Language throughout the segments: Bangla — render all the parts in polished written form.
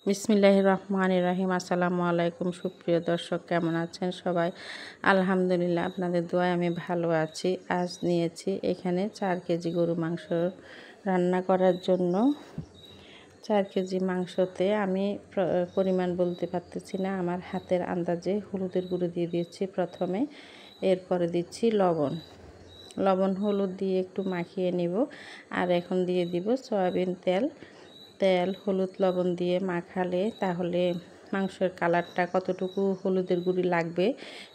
বিসমিল্লাহির রহমানির রহিম। আসসালামু আলাইকুম। সুপ্রিয় দর্শক, কেমন আছেন সবাই? আলহামদুলিল্লাহ, আপনাদের দোয়ায় আমি ভালো আছি। আজ নিয়েছি এখানে 4 কেজি গরু মাংস রান্না করার জন্য। 4 কেজি মাংসতে আমি পরিমাণ বলতে পারতেছি না, আমার হাতের আন্দাজে হলুদের গুঁড়ো দিয়ে দিচ্ছি প্রথমে, এরপরে দিচ্ছি লবণ হলুদ দিয়ে একটু মাখিয়ে নিব। আর এখন দিয়ে দিব সয়াবিন তেল হলুদ লবণ দিয়ে মাখালে তাহলে মাংসের কালারটা কতটুকু হলুদের গুঁড়ি লাগবে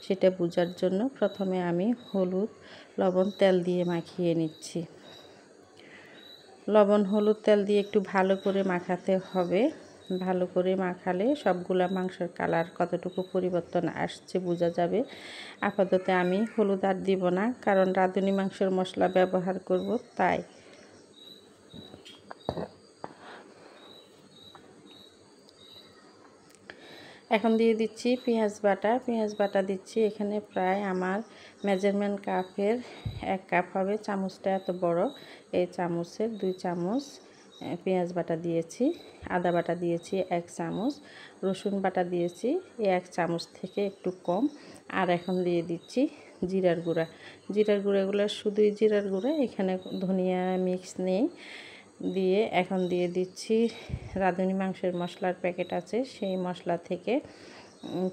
সেটা বোঝার জন্য প্রথমে আমি হলুদ লবণ তেল দিয়ে মাখিয়ে নিচ্ছি। লবণ হলুদ তেল দিয়ে একটু ভালো করে মাখাতে হবে। ভালো করে মাখালে সবগুলা মাংসের কালার কতটুকু পরিবর্তন আসছে বোঝা যাবে। আপাতত আমি হলুদ আর দিব না, কারণ রাঁধুনি মাংসের মশলা ব্যবহার করব, তাই। এখন দিয়ে দিচ্ছি পেঁয়াজ বাটা দিচ্ছি। এখানে প্রায় আমার মেজারমেন্ট কাপের 1 কাপ হবে, চামচটা এত বড়, এই চামচের 2 চামচ পেঁয়াজ বাটা দিয়েছি। আদা বাটা দিয়েছি 1 চামচ, রসুন বাটা দিয়েছি 1 চামচ থেকে একটু কম। আর এখন দিয়ে দিচ্ছি জিরার গুঁড়াগুলো শুধুই জিরার গুঁড়া, এখানে ধনিয়া মিক্স নেই। দিয়ে এখন দিয়ে দিচ্ছি রাঁধুনি মাংসের মশলার প্যাকেট আছে, সেই মশলা থেকে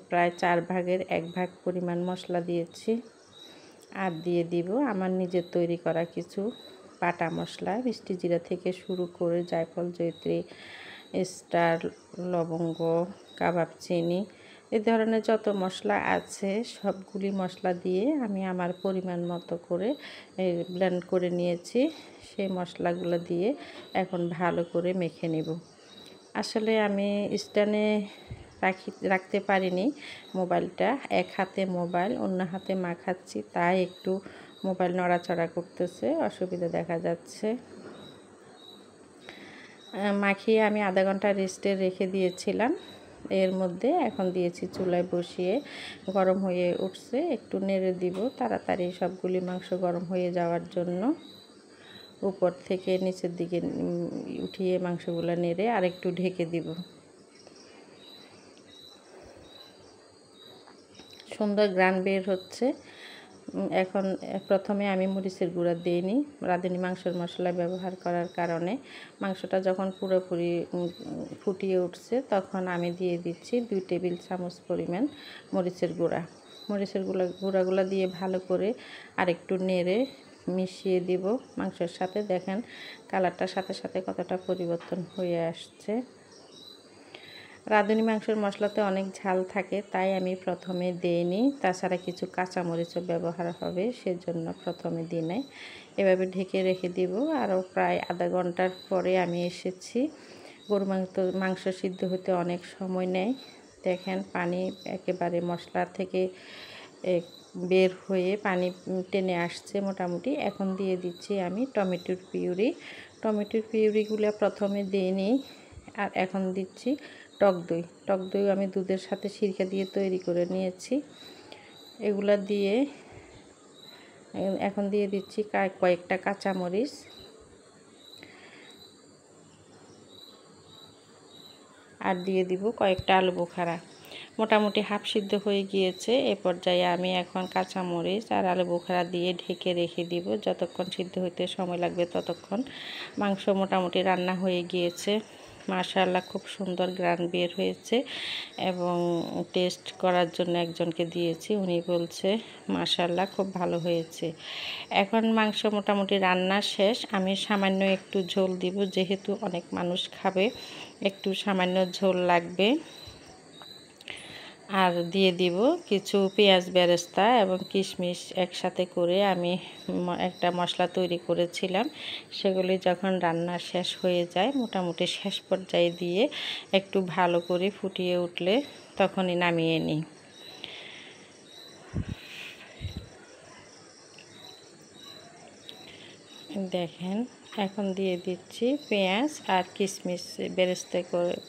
প্রায় 4 ভাগের 1 ভাগ পরিমাণ মশলা দিয়েছি। আর দিয়ে দিব আমার নিজের তৈরি করা কিছু বাটা মশলা, মিষ্টি জিরা থেকে শুরু করে জায়ফল, জয়িত্রী, স্টার, লবঙ্গ, কাবাব চিনি, এই ধরনের যত মশলা আছে সবগুলি মশলা দিয়ে আমি আমার পরিমাণ মতো করে ব্লেন্ড করে নিয়েছি। সেই মশলাগুলো দিয়ে এখন ভালো করে মেখে নেব। আসলে আমি স্ট্যান্ডে রাখতে পারিনি মোবাইলটা, এক হাতে মোবাইল অন্য হাতে মাখাচ্ছি, তাই একটু মোবাইল নড়াচড়া করতেছে, অসুবিধা দেখা যাচ্ছে। মাখিয়ে আমি আধা ঘন্টা রেস্টে রেখে দিয়েছিলাম। এর মধ্যে এখন দিয়েছি চুলায় বসিয়ে, গরম হয়ে উঠছে, একটু নেড়ে দিব তাড়াতাড়ি সবগুলি মাংস গরম হয়ে যাওয়ার জন্য। উপর থেকে নিচের দিকে উঠিয়ে মাংসগুলো নেড়ে আর একটু ঢেকে দিব। সুন্দর গ্রান বের হচ্ছে। এখন প্রথমে আমি মরিচের গুঁড়া দিইনি, রাঁধুনি মাংসের মশলা ব্যবহার করার কারণে মাংসটা যখন পুরোপুরি ফুটিয়ে উঠছে তখন আমি দিয়ে দিচ্ছি 2 টেবিল চামচ পরিমাণ মরিচের গুঁড়াগুলো দিয়ে ভালো করে আরেকটু নেড়ে মিশিয়ে দিব মাংসের সাথে। দেখেন কালারটার সাথে সাথে কতটা পরিবর্তন হয়ে আসছে। রাঁধুনি মাংসের মশলাতে অনেক ঝাল থাকে, তাই আমি প্রথমে দিইনি, তাছাড়া কিছু কাঁচামরিচও ব্যবহার হবে, সেজন্য প্রথমে দিই নাই। এভাবে ঢেকে রেখে দিব। আরও প্রায় আধা ঘন্টার পরে আমি এসেছি। গরু মাংস সিদ্ধ হতে অনেক সময় নেয়। দেখেন পানি একেবারে মশলা থেকে বের হয়ে পানি টেনে আসছে মোটামুটি। এখন দিয়ে দিচ্ছি আমি টমেটোর পিউরিগুলো প্রথমে দিইনি। আর এখন দিচ্ছি টক দই আমি দুধের সাথে সিরকা দিয়ে তৈরি করে নিয়েছি। এগুলা দিয়ে এখন দিয়ে দিচ্ছি কয়েকটা কাঁচামরিচ। আর দিয়ে দিব কয়েকটা আলু বোখারা। মোটামুটি হাফ সিদ্ধ হয়ে গিয়েছে। এ পর্যায়ে আমি এখন কাঁচামরিচ আর আলু বোখারা দিয়ে ঢেকে রেখে দিব। যতক্ষণ সিদ্ধ হতে সময় লাগবে ততক্ষণ। মাংস মোটামুটি রান্না হয়ে গিয়েছে। মাশাআল্লাহ, খুব সুন্দর গ্রান বের হয়েছে এবং টেস্ট করার জন্য একজনকে দিয়েছি, উনি বলছে মাশাআল্লাহ খুব ভালো হয়েছে। এখন মাংস মোটামুটি রান্না শেষ। আমি সামান্য একটু ঝোল দিব, যেহেতু অনেক মানুষ খাবে, একটু সামান্য ঝোল লাগবে। আর দিয়ে দিব কিছু পেঁয়াজ বেরেস্তা এবং কিশমিশ একসাথে করে আমি একটা মশলা তৈরি করেছিলাম। সেগুলি যখন রান্না শেষ হয়ে যায়, মোটামুটি শেষ পর্যায়ে দিয়ে একটু ভালো করে ফুটিয়ে উঠলে তখনই নামিয়ে নিই। দেখেন এখন দিয়ে দিচ্ছি পেঁয়াজ আর কিশমিশ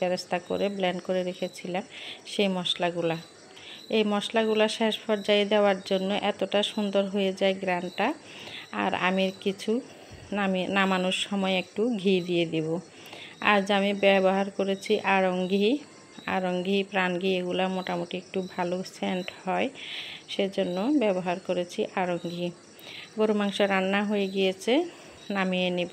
বেরেস্তা করে ব্লেন্ড করে রেখেছিলাম সেই মশলাগুলা। এই মশলাগুলা শেষ পর্যায়ে দেওয়ার জন্য এতটা সুন্দর হয়ে যায় গ্রানটা। আর আমি কিছু নামানোর সময় একটু ঘি দিয়ে দিব। আজ আমি ব্যবহার করেছি আড়ং ঘি, প্রাণ ঘি, এগুলো মোটামুটি একটু ভালো সেন্ট হয়, সেজন্য ব্যবহার করেছি আড়ং ঘি। গরু মাংস রান্না হয়ে গিয়েছে, নামিয়ে নিব।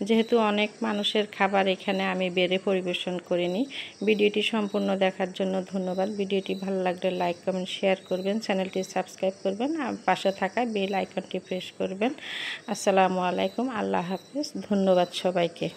যেহেতু অনেক মানুষের খাবার, এখানে আমি বেড়ে পরিবেশন করিনি। ভিডিওটি সম্পূর্ণ দেখার জন্য ধন্যবাদ। ভিডিওটি ভালো লাগলে লাইক, কমেন্ট, শেয়ার করবেন, চ্যানেলটি সাবস্ক্রাইব করবেন, আর পাশে থাকা বেল আইকনটি প্রেস করবেন। আসসালামু আলাইকুম, আল্লাহ হাফেজ, ধন্যবাদ সবাইকে।